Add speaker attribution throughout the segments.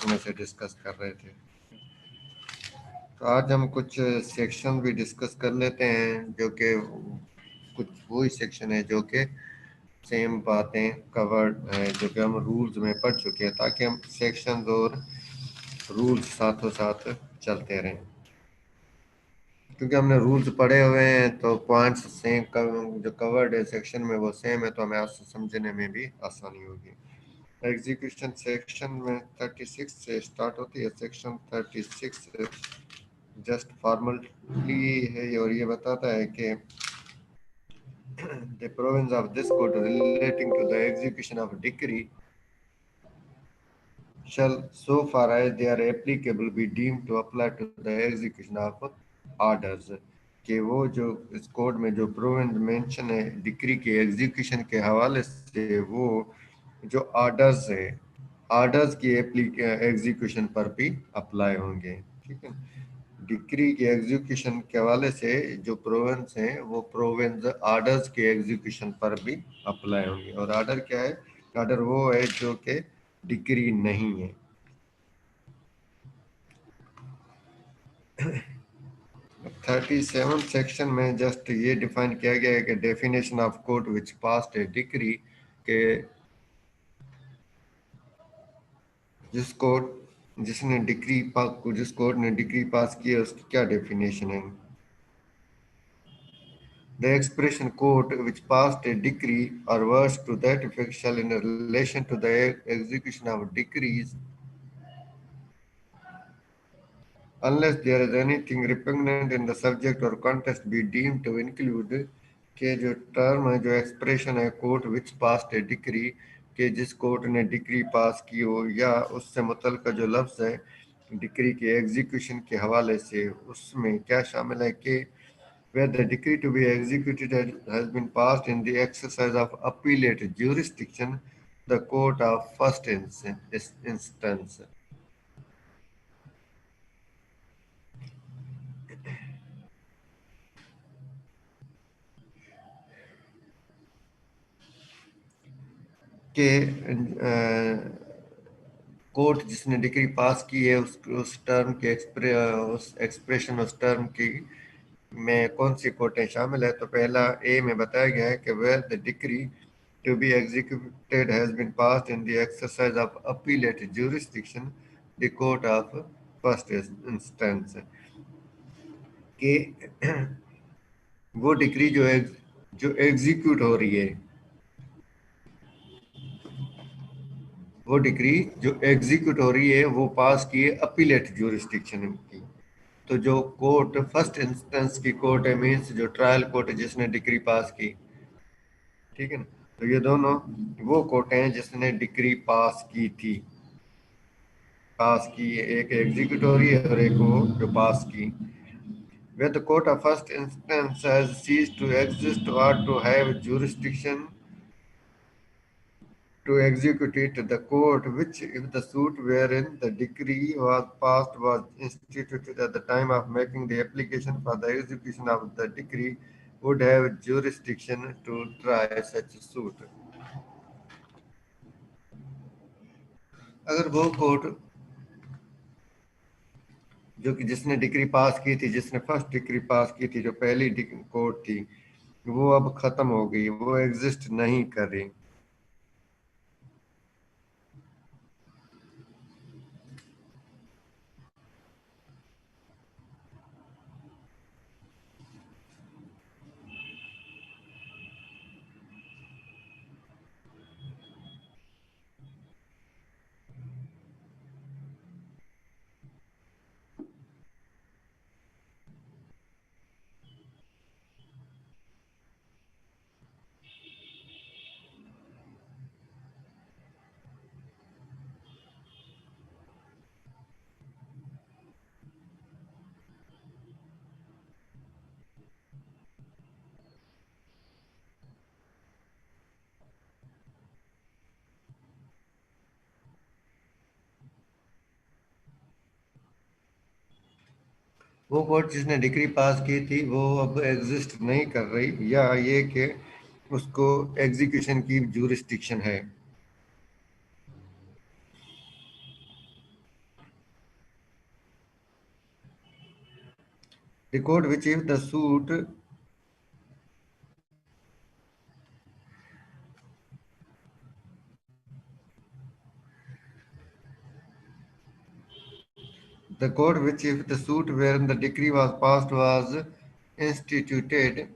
Speaker 1: में से डिस्कस कर रहे थे। तो आज हम कुछ सेक्शन भी डिस्कस कर लेते हैं, जो कि कुछ वही सेक्शन है जो कि सेम बातें कवर्ड है जो कि हम रूल्स में पढ़ चुके हैं, ताकि हम सेक्शंस और रूल्स साथों साथ चलते रहें। क्योंकि हमने रूल्स पढ़े हुए हैं तो पॉइंट्स सेम जो कवर्ड है सेक्शन में वो सेम है, तो हमें समझने में भी आसानी होगी। एग्जीक्यूशन सेक्शन में 36 से स्टार्ट होती है। सेक्शन 36 जस्ट फॉर्मली है और ये बताता है कि the provisions of this code relating to the execution of decree shall, so far as they are applicable, be deemed to apply to the execution of orders। कि वो जो इस कोड में जो प्रोविजन मेंशन है डिक्री के execution के हवाले से, वो जो ऑर्डर्स है ऑर्डर्स की एग्जीक्यूशन पर भी अप्लाई होंगे। ठीक है, डिक्री के एग्जीक्यूशन के हवाले से जो प्रोविजंस हैं वो प्रोविजंस ऑर्डर्स के एग्जीक्यूशन पर भी अप्लाई होंगे। और ऑर्डर क्या है? ऑर्डर वो है जो कि डिक्री नहीं है। 37 सेक्शन में जस्ट ये डिफाइन किया गया है कि definition of court which passed a decree के जिस कोर्ट जिसने डिक्री जिस कोर्ट ने डिक्री पास की है उसकी क्या डेफिनेशन है। The expression court which passed a decree or words to that effect shall in relation to the execution of decrees, unless there is anything repugnant in the subject or context, be deemed to include के जो term है जो expression है court विच past ए decree के जिस court ने decree pass की हो या उससे मुतल्लिका जो लफ्ज़ है डिक्री के एग्जीक्यूशन के हवाले से, उसमें क्या शामिल है कि where the decree to be executed has been passed in the exercise of appellate jurisdiction, the court of first instance। के कोर्ट जिसने डिग्री पास की है उस टर्म के उस एक्सप्रेशन उस टर्म की में कौन सी कोर्टें शामिल है। तो पहला ए में बताया गया है कि where the decree to be executed has been passed in the exercise of appellate jurisdiction, the court of first instance। कि वो डिग्री जो एग्जीक्यूट हो रही है, वो डिग्री जो एग्जीक्यूट हो रही है वो पास की है अपीलेट ज्यूरिस्डिक्शन की। तो जो कोर्ट फर्स्ट इंस्टेंस की कोर्ट है मीन्स जो ट्रायल कोर्ट है जिसने डिग्री पास की, ठीक है ना। तो ये दोनों वो कोर्ट हैं जिसने डिग्री पास की थी, पास की, एक एग्जीक्यूटोरी है और एक वो जो पास की। Where the court of first instance has ceased to exist or to have jurisdiction to execute it, the court which, if the suit wherein the decree was passed was instituted at the time of making the application for the execution of the decree, would have jurisdiction to try such a suit। अगर वो court जो कि जिसने degree पास की थी, जिसने first degree पास की थी, जो पहली कोर्ट थी, वो अब खत्म हो गई, वो एग्जिस्ट नहीं कर रही। वो कोर्ट जिसने डिग्री पास की थी वो अब एग्जिस्ट नहीं कर रही, या ये कि उसको एग्जीक्यूशन की जूरिस्डिक्शन है। The court which if the suit the court which if the suit wherein the decree was passed was instituted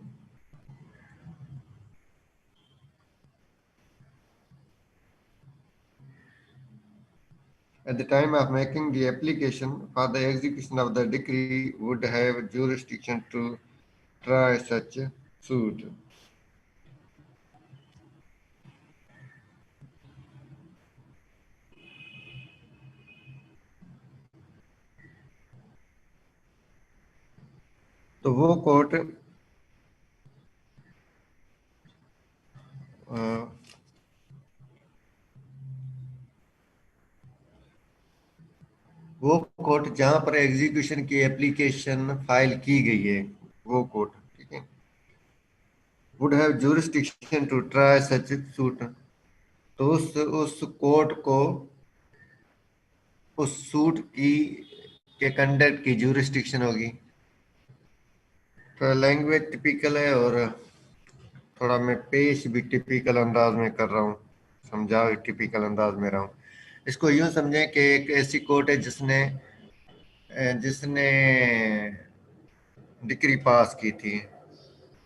Speaker 1: at the time of making the application for the execution of the decree would have jurisdiction to try such suit. तो वो court जहां पर execution की application file की गई है वो court, ठीक है, would have jurisdiction to try such suit. तो उस कोर्ट को उस सूट की के कंडक्ट की jurisdiction होगी। तो लैंग्वेज टिपिकल है और थोड़ा मैं पेश भी टिपिकल अंदाज में कर रहा हूँ, समझा टिपिकल अंदाज में रहा हूँ। इसको यूं समझें कि एक ऐसी कोर्ट है जिसने जिसने डिक्री पास की थी,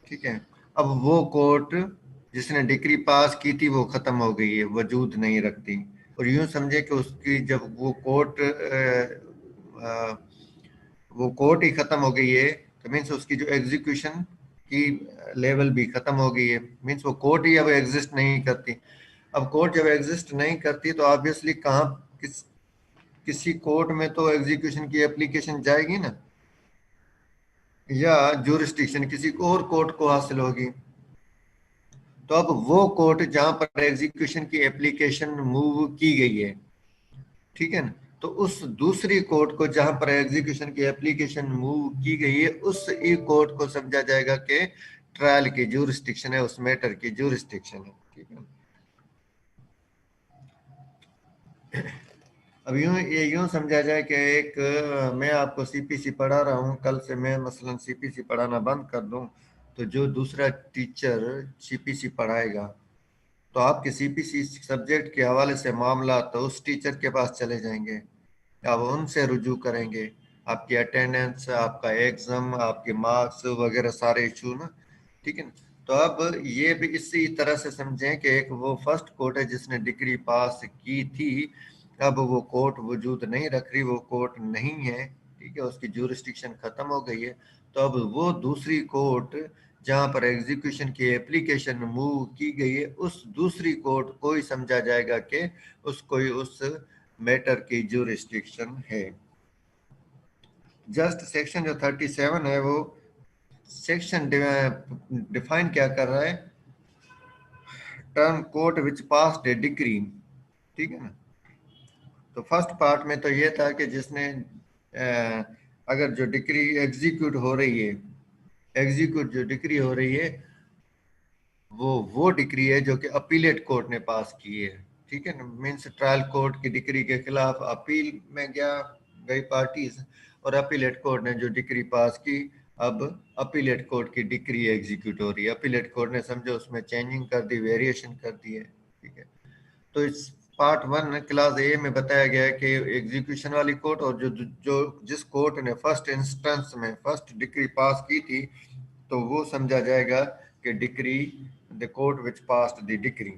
Speaker 1: ठीक है। अब वो कोर्ट जिसने डिक्री पास की थी वो खत्म हो गई है, वजूद नहीं रखती। और यूं समझे कि उसकी जब वो कोर्ट ही खत्म हो गई है तो मीन्स उसकी जो एग्जीक्यूशन की लेवल भी खत्म हो गई है, मीन्स वो कोर्ट ही अब एग्जिस्ट नहीं करती। अब कोर्ट जब एग्जिस्ट नहीं करती तो ऑब्वियसली कहाँ किसी कोर्ट में तो एग्जीक्यूशन की एप्लीकेशन जाएगी ना, या जुरिस्डिक्शन किसी और कोर्ट को हासिल होगी। तो अब वो कोर्ट जहां पर एग्जीक्यूशन की एप्लीकेशन मूव की गई है, ठीक है ना, तो उस दूसरी कोर्ट को जहां पर एग्जीक्यूशन की एप्लीकेशन मूव की गई है उस एक कोर्ट को समझा जाएगा कि ट्रायल की जुरिस्डिक्शन है, उस मैटर की जुरिस्डिक्शन है, ठीक है। अब ये यूं समझा जाए कि एक मैं आपको सीपीसी पढ़ा रहा हूं, कल से मैं मसलन सीपीसी पढ़ाना बंद कर दूं तो जो दूसरा टीचर सीपीसी पढ़ाएगा तो आपके सीपीसी सब्जेक्ट के हवाले से मामला तो उस टीचर के पास चले जाएंगे, आप उनसे रुजू करेंगे, आपकी अटेंडेंस, आपका एग्जाम, आपके मार्क्स वगैरह सारे इशू ना, ठीक है ना। तो अब ये भी इसी तरह से समझें कि एक वो फर्स्ट कोर्ट है जिसने डिग्री पास की थी, अब वो कोर्ट वजूद नहीं रख रही, वो कोर्ट नहीं है, ठीक है, उसकी जुरिस्डिक्शन खत्म हो गई है। तो अब वो दूसरी कोर्ट जहां पर एग्जीक्यूशन की एप्लीकेशन मूव की गई है उस दूसरी कोर्ट को ही समझा जाएगा कि उसको ही उस मैटर की जुरिस्डिक्शन है। जस्ट सेक्शन जो 37 है वो सेक्शन डिफाइन क्या कर रहा है, टर्म कोर्ट विच पास ए डिग्री, ठीक है ना। तो फर्स्ट पार्ट में तो ये था कि जिसने अगर जो डिग्री एग्जीक्यूट हो रही है, एग्जीक्यूट जो डिग्री हो रही है वो डिग्री है जो कि अपीलेट कोर्ट ने पास की है, ठीक है ना। मीन्स ट्रायल कोर्ट की डिग्री के खिलाफ अपील में गई पार्टीज और अपीलेट कोर्ट ने जो डिग्री पास की, अब अपीलेट कोर्ट की डिग्री एग्जीक्यूट हो रही है। अपीलेट कोर्ट ने समझो उसमें चेंजिंग कर दी, वेरिएशन कर दी है, ठीक है। तो इस पार्ट वन क्लास ए में बताया गया है कि एग्जीक्यूशन वाली कोर्ट और जो जो जिस कोर्ट ने फर्स्ट इंस्टेंस में फर्स्ट डिग्री पास की थी तो वो समझा जाएगा कि degree the court which passed the degree,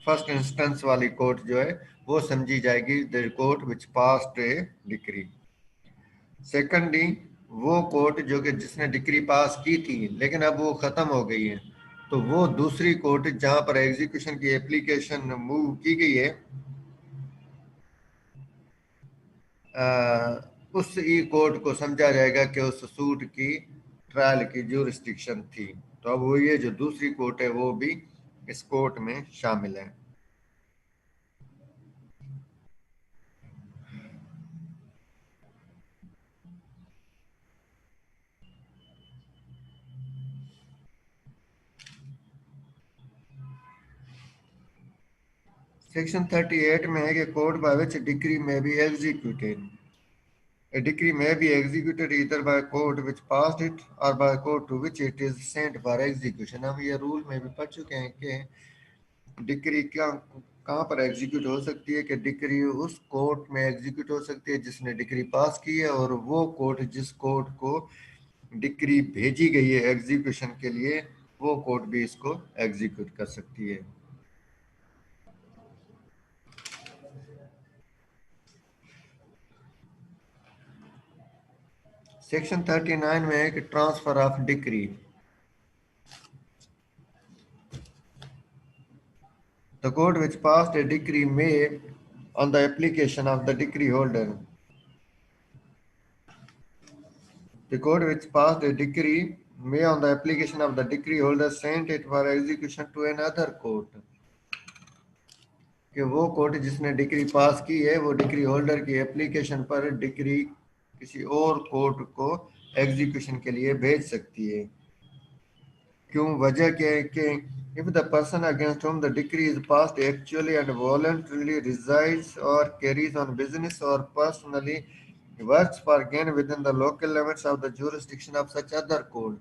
Speaker 1: first instance वाली कोर्ट जो है वो समझी जाएगी the court which passed A degree. Secondly वो कोर्ट जो कि जिसने डिग्री पास की थी लेकिन अब वो खत्म हो गई है, तो वो दूसरी कोर्ट जहां पर एग्जीक्यूशन की एप्लीकेशन मूव की गई है उस ई कोर्ट को समझा जाएगा कि उस सूट की ट्रायल की जुरिस्डिक्शन थी। तो अब वो ये जो दूसरी कोर्ट है वो भी इस कोर्ट में शामिल है। सेक्शन 38 में है कि कोर्ट बाय विच डिग्री में be executed, A decree may be executed either by a court which passed it or by a court to which it is sent for execution. हम ये rule में भी पढ़ चुके हैं कि डिक्री क्या कहाँ पर एग्जीक्यूट हो सकती है, कि डिक्री उस कोर्ट में एग्जीक्यूट हो सकती है जिसने डिक्री पास की है, और वो कोर्ट जिस कोर्ट को डिक्री भेजी गई है एग्जीक्यूशन के लिए, वो कोर्ट भी इसको एग्जीक्यूट कर सकती है। सेक्शन 39 में है कि transfer of decree. The court which passed a decree may, on the application of the decree holder, the court which passed a decree may, on the application of the decree holder, send it for execution to another court. कि वो court जिसने decree pass की है वो decree holder की application पर decree किसी और कोर्ट को एग्जीक्यूशन के लिए भेज सकती है। क्यों, वजह क्या है कि if the person against whom the decree is passed actually and voluntarily resides or carries on business or personally works for gain within the local limits of the jurisdiction of such other court,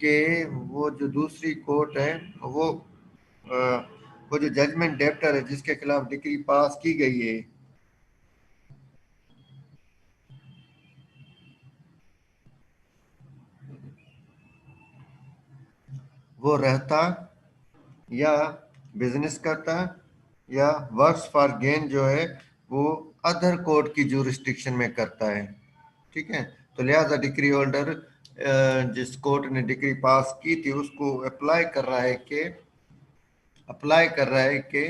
Speaker 1: के वो जो दूसरी court है वो वो जो judgement debtor है जिसके खिलाफ डिक्री पास की गई है, वो रहता या बिजनेस करता या वर्क्स फॉर गेन जो है वो अदर कोर्ट की जुरिस्डिक्शन में करता है। ठीक है, तो लिहाजा डिक्री होल्डर जिस कोर्ट ने डिक्री पास की थी उसको अप्लाई कर रहा है कि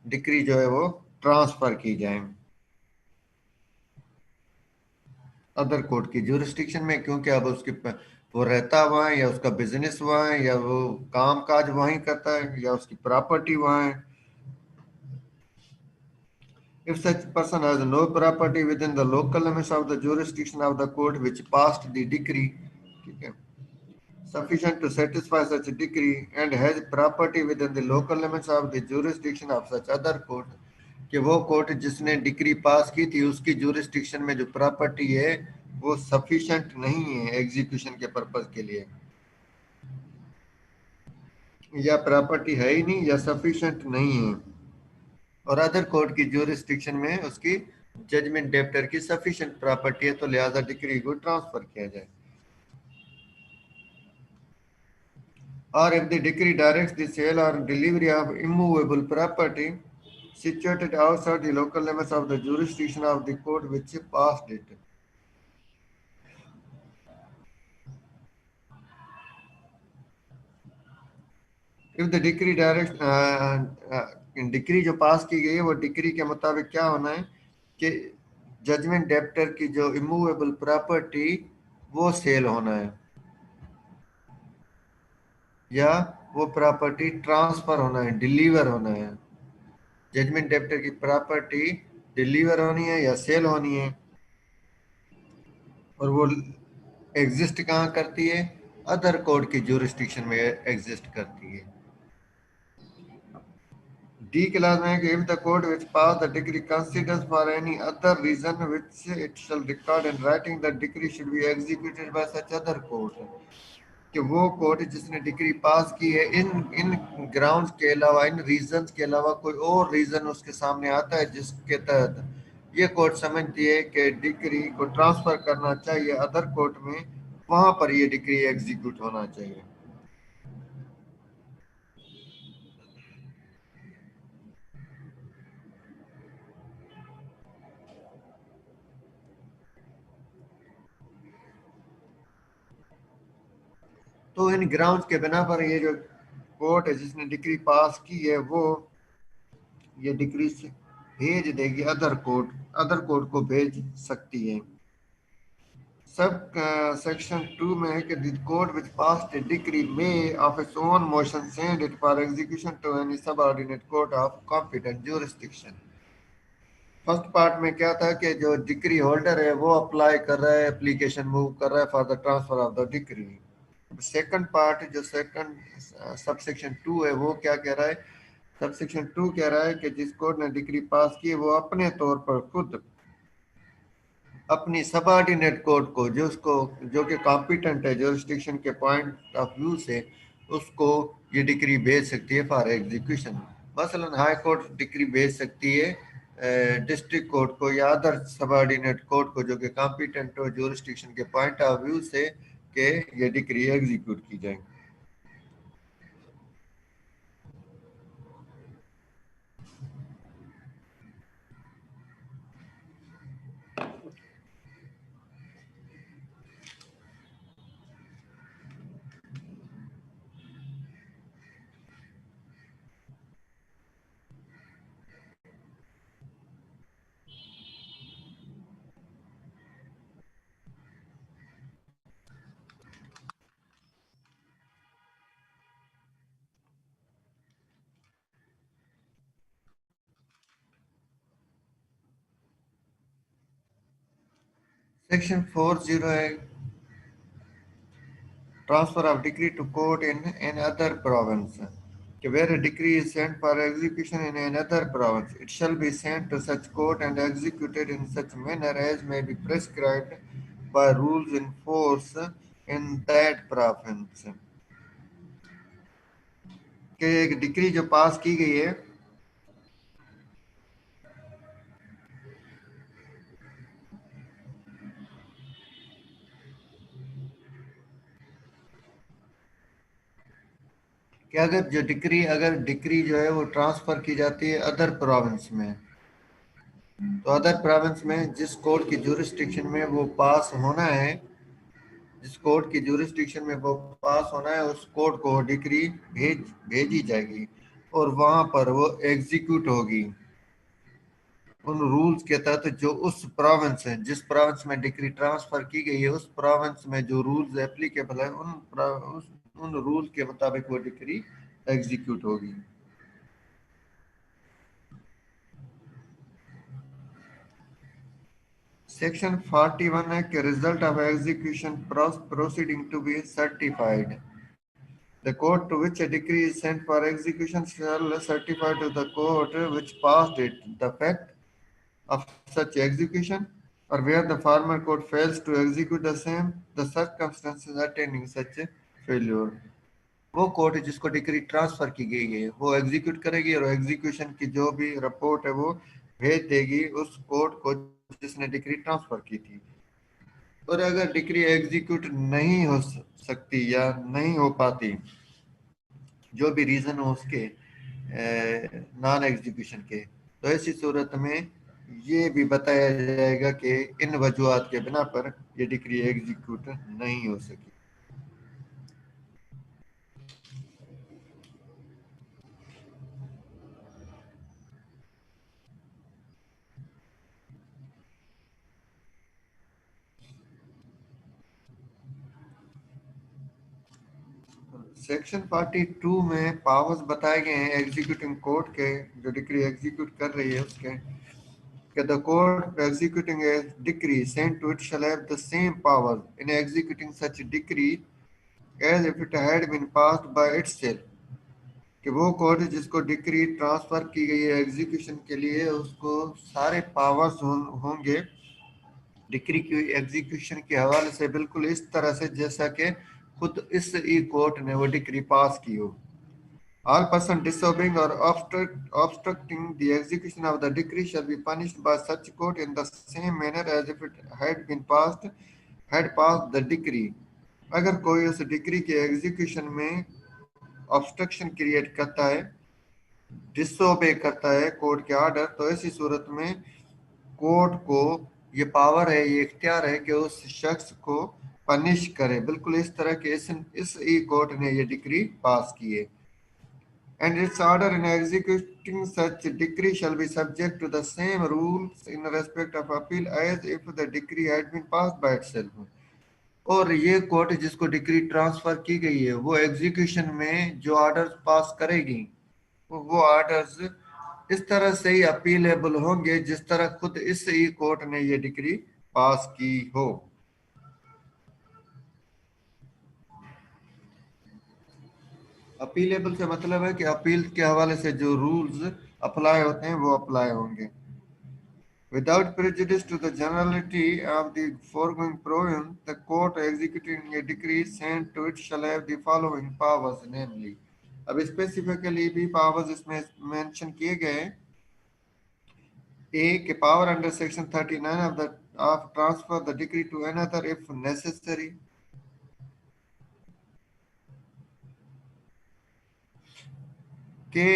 Speaker 1: डिक्री जो है वो ट्रांसफर की जाए अदर कोर्ट की जुरिस्डिक्शन में, क्योंकि अब वो रहता वहाँ है या उसका बिजनेस वहाँ है या वो काम काज वहीं करता है या उसकी प्रॉपर्टी वहाँ है। If such person has no property within the local limits of the jurisdiction of the court which passed the decree, ठीक है, sufficient to satisfy such a decree and has property within the local limits of the jurisdiction of such other court, कि वो court जिसने decree pass की थी उसकी jurisdiction में जो प्रॉपर्टी है वो सफिशिएंट नहीं है एग्जीक्यूशन के पर्पस के लिए, या प्रॉपर्टी है ही नहीं या सफिशिएंट नहीं है, और अदर कोर्ट की ज्यूरिस्डिक्शन में उसकी जजमेंट डेप्टर की सफिशिएंट प्रॉपर्टी है, तो लिहाजा डिक्री को ट्रांसफर किया जाए। और if the decree directs the sale or delivery of immovable property situated outside the local limits of the jurisdiction of the court which passed it, if the decree directs decree जो पास की गई है वो decree के मुताबिक क्या होना है कि जजमेंट डेप्टर की जो इमूवेबल प्रॉपर्टी वो सेल होना है या वो प्रॉपर्टी ट्रांसफर होना है, डिलीवर होना है। जजमेंट डेप्टर की प्रॉपर्टी डिलीवर होनी है या सेल होनी है, और वो एग्जिस्ट कहाँ करती है, अदर कोर्ट की ज्यूरिस्डिक्शन में एग्जिस्ट करती है। डी क्लास में कि if the court which passed the decree considers for any other reason which it shall record in writing that decree should be executed by such other court, कि वो court जिसने degree पास की है इन इन grounds के अलावा, इन reasons के अलावा कोई और रीजन उसके सामने आता है जिसके तहत ये कोर्ट समझती है कि डिग्री को ट्रांसफर करना चाहिए अदर कोर्ट में, वहां पर ये डिग्री एग्जीक्यूट होना चाहिए। तो इन ग्राउंड्स के बिना पर ये जो कोर्ट है जिसने डिग्री पास की है वो ये डिग्री भेज देगी अदर कोर्ट को भेज सकती है। सब सेक्शन 2 में है कि the court which passed a decree may of its own motion send it for execution to any subordinate court of competent jurisdiction. First part में क्या था कि जो डिक्री होल्डर है वो अप्लाई कर रहा है, एप्लीकेशन मूव कर रहा है for the transfer of the decree. Second part जो सेकंड सब सेक्शन 2 है वो क्या कह रहा है, सब सेक्शन 2 कह रहा है कि जिस कोर्ट ने डिक्री पास की है वो अपने तौर पर खुद अपनी सबऑर्डिनेट कोर्ट को जो कि कॉम्पिटेंट है जुरिस्डिक्शन के पॉइंट ऑफ व्यू से, उसको ये डिक्री भेज सकती है फॉर एग्जीक्यूशन। मसलन हाई कोर्ट डिक्री भेज सकती है डिस्ट्रिक्ट कोर्ट को या अदर सबऑर्डिनेट कोर्ट को जो कि कॉम्पिटेंट हो जुरिस्डिक्शन के पॉइंट ऑफ व्यू से, कि ये डिक्री एग्जीक्यूट की जाए। Section 408 transfer of decree to court in another province. Where a decree is sent for execution in another province, it shall be sent to such court and executed in such manner as may be prescribed by rules in force in that province. कि एक decree जो पास की गई है, कि अगर decree जो है वो ट्रांसफर की जाती है अदर प्रोविंस में, तो अदर प्रोविंस में जिस कोर्ट की जुरिस्डिक्शन में वो पास होना है, जिस कोर्ट की जुरिस्डिक्शन में वो पास होना है, उस कोर्ट को डिक्री भेजी जाएगी और वहां पर वो एग्जीक्यूट होगी उन रूल्स के तहत जो उस प्रोविंस है, जिस प्रोविंस में डिक्री ट्रांसफर की गई है, उस प्रोविंस में जो रूल्स एप्लीकेबल है उन रूल के मुताबिक वो डिक्री एग्जीक्यूट होगी। सेक्शन 41 है कि result of execution proceeding to be certified. The court to which a decree is sent for execution shall certify to the court which passed it the fact of such execution, or where the former court fails to execute the same, the circumstances attending such a failure. वो court जिसको decree transfer की गई है वो execute करेगी और execution की जो भी रिपोर्ट है वो भेज देगी उस कोर्ट को जिसने डिक्री ट्रांसफर की थी। और अगर डिक्री एग्जीक्यूट नहीं हो सकती या नहीं हो पाती, जो भी रीजन हो उसके नॉन एग्जीक्यूशन के, तो ऐसी सूरत में ये भी बताया जाएगा कि इन वजूहात के बिना पर ये डिक्री एग्जीक्यूट नहीं हो सकी। सेक्शन 42 में पावर्स बताए गए हैं एग्जीक्यूटिंग कोर्ट के, जो डिक्री एग्जीक्यूट कर रही है उसके, कि the court executing a decree sent to it shall have the same power in executing such a decree as if it had been passed by itself। कि वो कोर्ट जिसको डिक्री ट्रांसफर की गई है एग्जीक्यूशन के लिए, उसको सारे पावर्स होंगे डिक्री की एग्जीक्यूशन के हवाले से बिल्कुल इस तरह से जैसा कि खुद इस ई कोर्ट ने वो डिक्री पास की हो। All person disobeying or obstructing the execution of the decree shall be punished by such court in the same manner as if it had passed the decree। अगर कोई उस डिक्री के execution में obstruction create करता है, disobey करता है court के ऑर्डर, तो ऐसी सूरत में कोर्ट को ये पावर है, ये इख्तियार है कि उस शख्स को पनिश करे, बिल्कुल इस तरह के इस ई कोर्ट ने ये डिक्री पास की है। And its order in executing such decree shall be subject to the same rules in respect of appeal as if the decree had been passed by itself। और ये कोर्ट जिसको decree transfer की गई है वो execution में जो orders pass करेगी, वो ऑर्डर्स इस तरह से ही अपीलेबल होंगे जिस तरह खुद इस ही कोर्ट ने ये डिक्री पास की हो। अपीलेबल से मतलब है कि अपील के हवाले से जो रूल्स अप्लाई होते हैं वो अप्लाई होंगे। Without prejudice to the generality of the foregoing provision, the court executing a decree sent to it shall have the following powers, namely. अब स्पेसिफिकली भी पावर्स इसमें मेंशन किए गए। A के power under section 39 of transfer the decree to another if necessary. के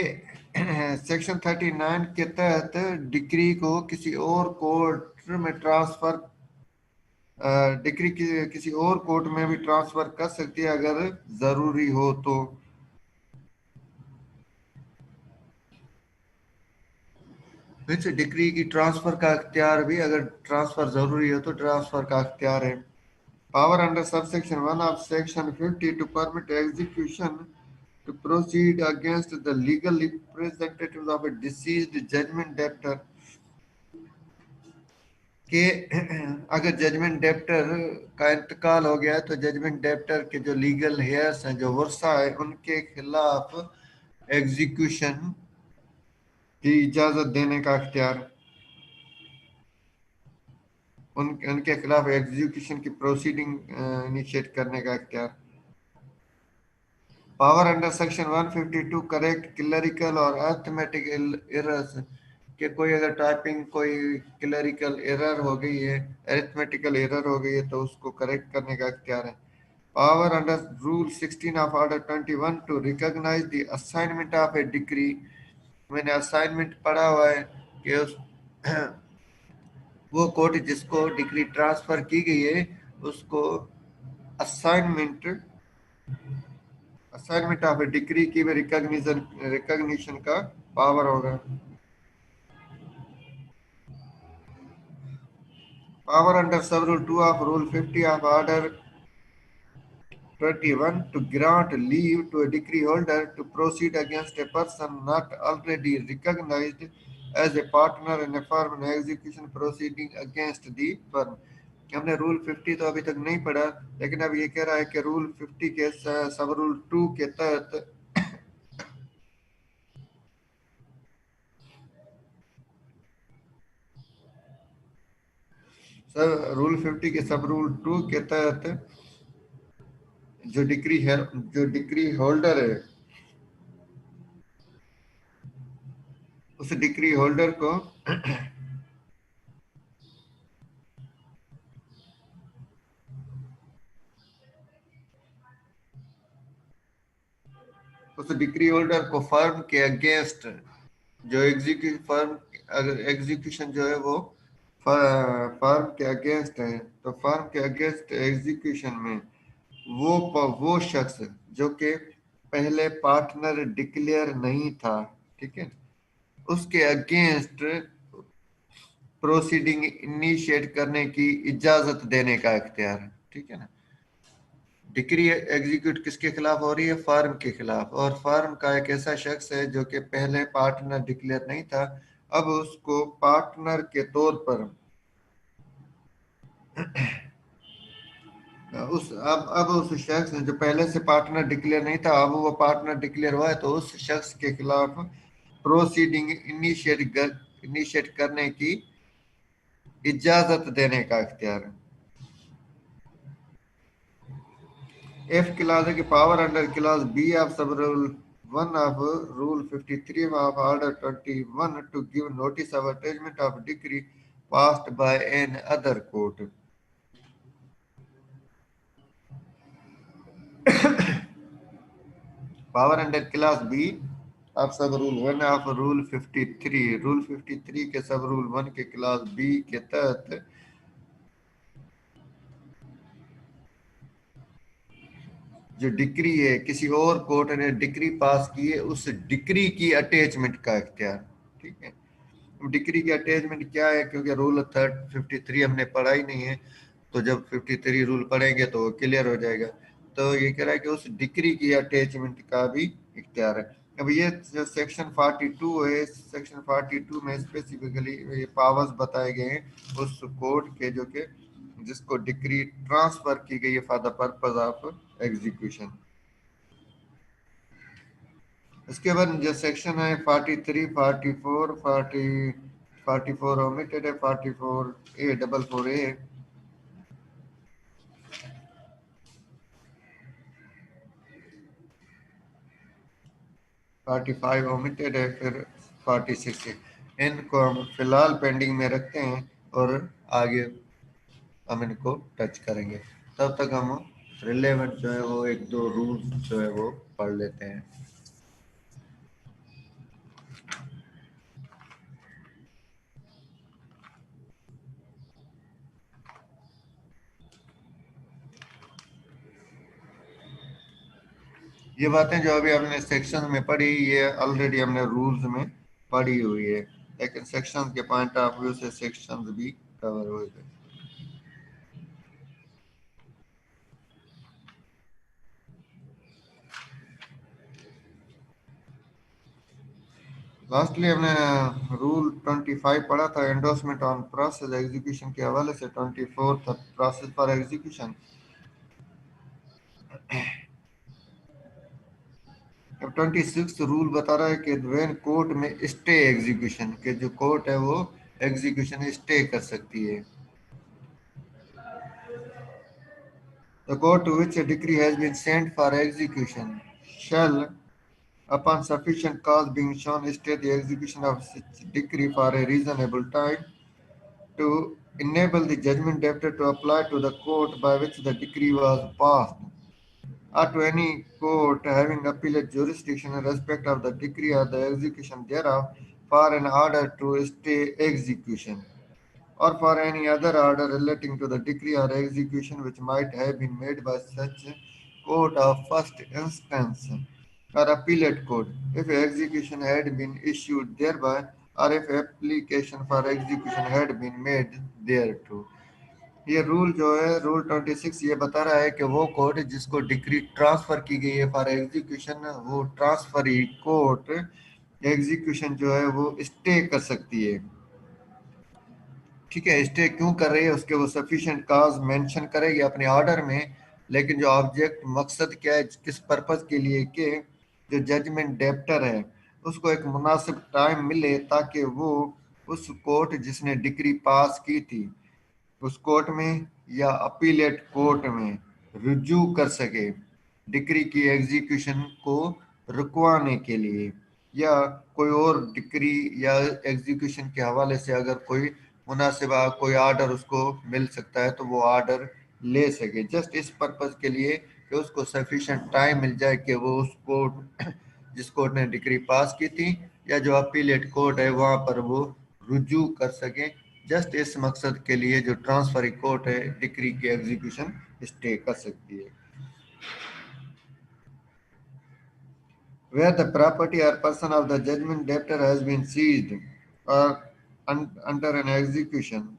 Speaker 1: section 39 के तहत decree को किसी और कोर्ट में ट्रांसफर डिक्री किसी और कोर्ट में भी ट्रांसफर कर सकती है अगर जरूरी हो तो। फिर डिक्री की ट्रांसफर का अख्तियार भी अगर ट्रांसफर जरूरी हो तो ट्रांसफर का अख्तियार है। Power under subsection 1 of section 50 to permit execution to proceed against the legal representatives of a deceased judgment debtor के अगर जजमेंट डेप्टर का इंतकाल हो गया तो जजमेंट डेप्टर के जो लीगल हेयर्स हैं जो वर्सा है उनके खिलाफ एग्जीक्यूशन की इजाजत देने का अख्तियार, उनके खिलाफ एग्जीक्यूशन की प्रोसीडिंग इनिशिएट करने का अख्तियार। Power under section 152 correct clerical और अर्थमेटिक एरर्स कि कोई अगर टाइपिंग कोई क्लरिकल एरर हो गई है, अरिथमेटिकल एरर हो गई है तो उसको करेक्ट करने का अख्तियार है। Power under rule 16 of order 21 to recognise the assignment of a decree. मैंने असाइनमेंट पढ़ा हुआ है कि उस वो कोर्ट जिसको डिक्री ट्रांसफर की गई है उसको assignment assignment of a decree की रिकॉग्निशन का पावर होगा। Power under sub-rule 2 of Rule 50 of Order 21 to grant leave to a decree holder to proceed against a person not already recognized as a partner in a firm in execution proceeding against the firm। हमने rule 50 तो अभी तक नहीं पढ़ा, लेकिन अब ये कह रहा है कि रूल 50 के सब रूल 2 के तहत रूल 50 के सब रूल 2 के तहत जो डिक्री होल्डर है उस डिक्री होल्डर को उस डिक्री होल्डर को फर्म के अगेंस्ट जो एग्जीक्यूशन जो है वो फर्म के अगेंस्ट है तो फर्म के अगेंस्ट एग्जीक्यूशन में वो शख्स जो कि पहले पार्टनर डिक्लेयर नहीं था, ठीक है, उसके अगेंस्ट प्रोसीडिंग इनिशिएट करने की इजाजत देने का इख्तियार है, ठीक है ना। डिक्री एग्जीक्यूट किसके खिलाफ हो रही है? फर्म के खिलाफ, और फर्म का एक ऐसा शख्स है जो कि पहले पार्टनर डिक्लेयर नहीं था, अब उसको पार्टनर के तौर पर अब उस शख्स जो पहले से पार्टनर डिक्लेयर नहीं था अब वो पार्टनर डिक्लेयर हुआ है तो उस शख्स के खिलाफ प्रोसीडिंग इनिशिएट करने की इजाजत देने का इख्तियार है। F clause है कि power under clause B of sub rule 1 of rule 53 of order 21 to give notice of attachment of decree passed by an other court। Power under clause B of sub rule 1 of rule 53 के सब rule 1 के class B के तहत जो decree है किसी और court ने डिक्री पास की है उस डिक्री की अटैचमेंट का इख्तियार, ठीक है। डिक्री की अटैचमेंट क्या है, क्योंकि रूल 53 हमने पढ़ा ही नहीं है तो जब 53 रूल पढ़ेंगे तो क्लियर हो जाएगा। तो ये कह रहा है कि उस डिक्री की अटैचमेंट का भी इख्तियार है। अब ये जो सेक्शन 42 है, सेक्शन 42 में स्पेसिफिकली ये पावर्स बताए गए हैं उस कोर्ट के जो कि जिसको डिक्री ट्रांसफर की गई है for the purpose of execution. इसके बाद जो सेक्शन है 43, 44, 45 44 omitted है, 44A, 44A, 45 omitted है, फिर 46 है। इनको हम फिलहाल पेंडिंग में रखते हैं और आगे हम इनको टच करेंगे। तब तक हम रिलेवेंट जो है वो एक दो रूल्स जो है वो पढ़ लेते हैं। ये बातें जो अभी हमने सेक्शन में पढ़ी, ये ऑलरेडी हमने रूल्स में पढ़ी हुई है, लेकिन सेक्शन के पॉइंट ऑफ व्यू से सेक्शन भी कवर हुए थे। लास्टली हमने रूल 25 पढ़ा था, एंडोर्समेंट ऑन प्रोसेस एग्जीक्यूशन के हवाले से। 24 था प्रोसेस फॉर एग्जीक्यूशन। अब 26 रूल बता रहा है कि व्हेन कोर्ट में स्टे एग्जीक्यूशन, के जो कोर्ट है वो एग्जीक्यूशन स्टे कर सकती है। The court to which a decree has been sent for execution shall, upon sufficient cause being shown, stay the execution of such decree for a reasonable time to enable the judgment debtor to apply to the court by which the decree was passed, or to any court having appellate jurisdiction in respect of the decree or the execution thereof, for an order to stay execution, or for any other order relating to the decree or execution which might have been made by such court of first instance or appellate court, if execution had been issued thereby, or if application for execution had been made thereto। ये rule जो है, rule 26, ये बता रहा है कि वो court जिसको डिक्री ट्रांसफर की गई है फॉर एग्जीक्यूशन, वो ट्रांसफरी कोर्ट एग्जीक्यूशन जो है वो स्टे कर सकती है। ठीक है, स्टे क्यों कर रही है उसके वो सफिशिएंट काज मेंशन करेगी अपने ऑर्डर में, लेकिन जो ऑब्जेक्ट मकसद क्या है, किस पर्पस के लिए, कि जो जजमेंट डेप्टर है उसको एक मुनासिब टाइम मिले ताकि वो उस कोर्ट जिसने डिक्री पास की थी उस कोर्ट में या अपीलेट कोर्ट में रुजू कर सके डिक्री की एग्जीक्यूशन को रुकवाने के लिए, या कोई और डिक्री या एग्जीक्यूशन के हवाले से अगर कोई मुनासिबा कोई आर्डर उसको मिल सकता है तो वो आर्डर ले सके, जस्ट इस पर्पज के लिए कि उसको सफिशिएंट टाइम मिल जाए कि वो उस कोर्ट जिस कोर्ट ने डिक्री पास की थी या जो अपीलेट कोर्ट है वहां पर वो रुजू कर सके। जस्ट इस मकसद के लिए जो ट्रांसफर कोर्ट है डिक्री की एग्जीक्यूशन स्टे कर सकती है। Where the property or person of the judgment debtor has been seized or under an execution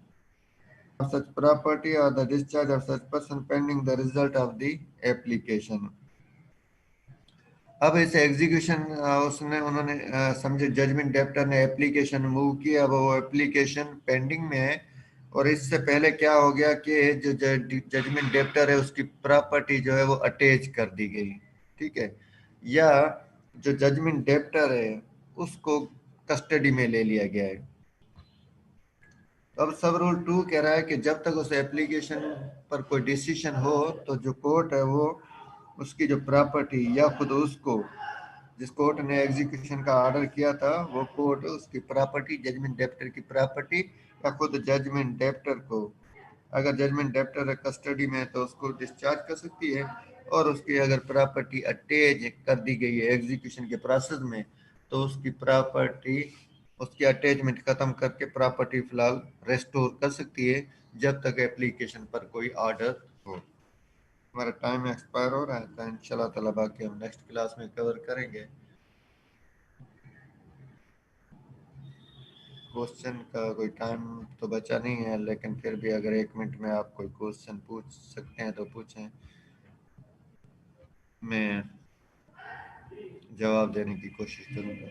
Speaker 1: of such property or the discharge of such person pending the result of the application। अब इस execution उसने उन्होंने समझे judgement debtor ने application move किया, अब वो application pending में है, और इससे पहले क्या हो गया कि जो जजमेंट डेप्टर है उसकी प्रॉपर्टी जो है वो अटैच कर दी गई। ठीक है, या जो जजमेंट डेप्टर है उसको कस्टडी में ले लिया गया है। अब सब रूल 2 कह रहा है कि जब तक उस एप्लीकेशन पर कोई डिसीजन हो तो जो कोर्ट है वो उसकी जो प्रॉपर्टी या खुद उसको, जिस कोर्ट ने एग्जीक्यूशन का ऑर्डर किया था वो कोर्ट उसकी प्रॉपर्टी, जजमेंट डेप्टर की प्रॉपर्टी या खुद जजमेंट डेप्टर को, अगर जजमेंट डेप्टर कस्टडी में है तो उसको डिस्चार्ज कर सकती है, और उसकी अगर प्रॉपर्टी अटैच कर दी गई है एग्जीक्यूशन के प्रोसेस में तो उसकी प्रॉपर्टी, उसकी अटैचमेंट खत्म करके प्रॉपर्टी फिलहाल रेस्टोर कर सकती है जब तक एप्लीकेशन पर कोई ऑर्डर हो। हमारा टाइम एक्सपायर हो रहा है तो इंशाल्लाह ताला बाकी हम नेक्स्ट क्लास में कवर करेंगे। क्वेश्चन का कोई टाइम तो बचा नहीं है, लेकिन फिर भी अगर 1 मिनट में आप कोई क्वेश्चन पूछ सकते हैं तो पूछें, मैं जवाब देने की कोशिश करूंगा।